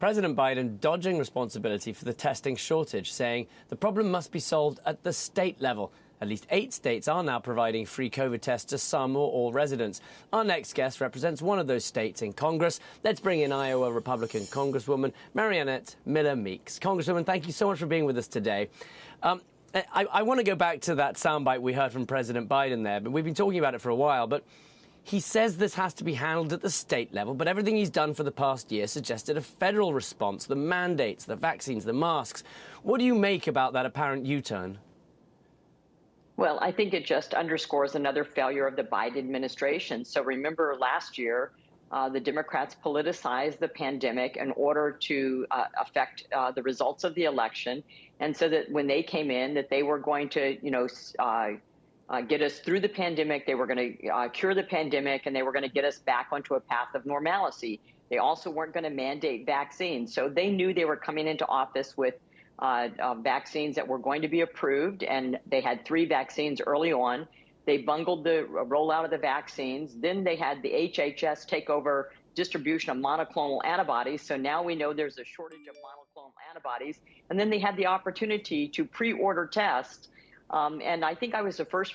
President Biden dodging responsibility for the testing shortage, saying the problem must be solved at the state level. At least 8 states are now providing free COVID tests to some or all residents. Our next guest represents one of those states in Congress. Let's bring in Iowa Republican Congresswoman Mariannette Miller-Meeks. Congresswoman, thank you so much for being with us today. I want to go back to that soundbite we heard from President Biden there, but we've been talking about it for a while. But he says this has to be handled at the state level, but everything he's done for the past year suggested a federal response, the mandates, the vaccines, the masks. What do you make about that apparent U-turn? Well, I think it just underscores another failure of the Biden administration. So remember last year, the Democrats politicized the pandemic in order to affect the results of the election. And so that when they came in, that they were going to, get us through the pandemic, they were going to cure the pandemic, and they were going to get us back onto a path of normalcy. They also weren't going to mandate vaccines. So they knew they were coming into office with vaccines that were going to be approved, and they had 3 vaccines early on. They bungled the rollout of the vaccines. Then they had the HHS take over distribution of monoclonal antibodies. So now we know there's a shortage of monoclonal antibodies. And then they had the opportunity to pre-order tests. And I think I was the first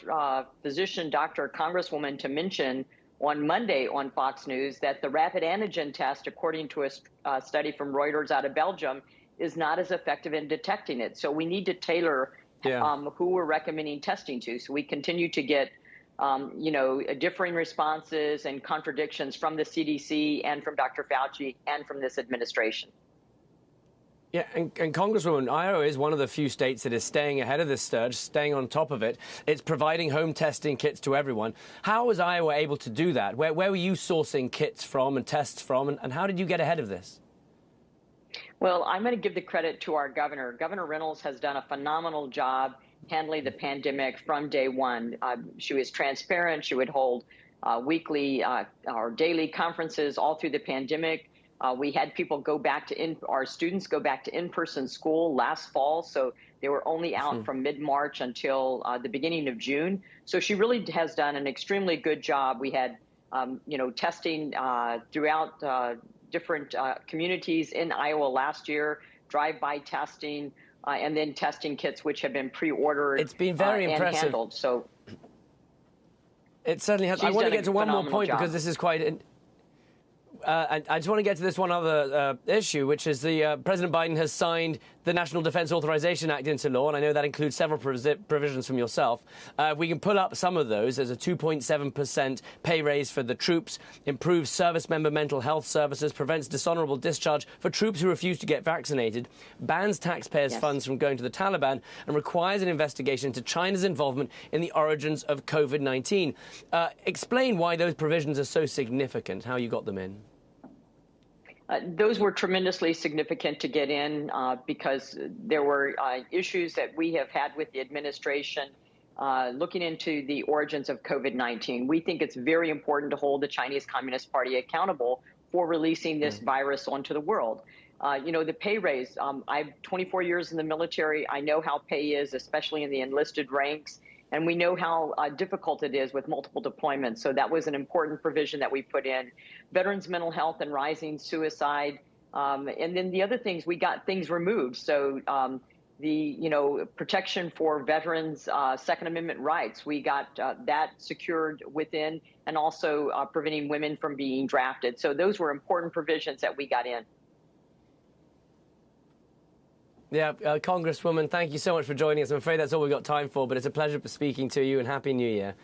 physician, doctor, congresswoman to mention on Monday on Fox News that the rapid antigen test, according to a study from Reuters out of Belgium, is not as effective in detecting it. So we need to tailor who we're recommending testing to. So we continue to get, differing responses and contradictions from the CDC and from Dr. Fauci and from this administration. Yeah, and Congresswoman, Iowa is one of the few states that is staying ahead of this surge, staying on top of it. It's providing home testing kits to everyone. How was Iowa able to do that? Where were you sourcing kits from and tests from, and how did you get ahead of this? Well, I'm going to give the credit to our governor. Governor Reynolds has done a phenomenal job handling the pandemic from day one. She was transparent. She would hold weekly or daily conferences all through the pandemic. We had people go back to our students go back to in-person school last fall, so they were only out from mid-March until the beginning of June. So she really has done an extremely good job. We had, testing throughout different communities in Iowa last year, drive-by testing, and then testing kits which have been pre-ordered. It's been very impressive. Handled. So it certainly has. I want to get to one more point because this is quite. I just want to get to this one other issue, which is the President Biden has signed the National Defense Authorization Act into law, and I know that includes several provisions from yourself. If we can pull up some of those, there's a 2.7% pay raise for the troops, improves service member mental health services, prevents dishonorable discharge for troops who refuse to get vaccinated, bans taxpayers' funds from going to the Taliban, and requires an investigation into China's involvement in the origins of COVID-19. Explain why those provisions are so significant, how you got them in. Those were tremendously significant to get in because there were issues that we have had with the administration looking into the origins of COVID-19. We think it's very important to hold the Chinese Communist Party accountable for releasing this virus onto the world. The pay raise, I've 24 years in the military. I know how pay is, especially in the enlisted ranks. And we know how difficult it is with multiple deployments. So that was an important provision that we put in. Veterans' mental health and rising suicide. And then the other things, we got things removed. So the protection for veterans' Second Amendment rights, we got that secured within, and also preventing women from being drafted. So those were important provisions that we got in. Yeah, Congresswoman, thank you so much for joining us. I'm afraid that's all we've got time for, but it's a pleasure speaking to you, and Happy New Year.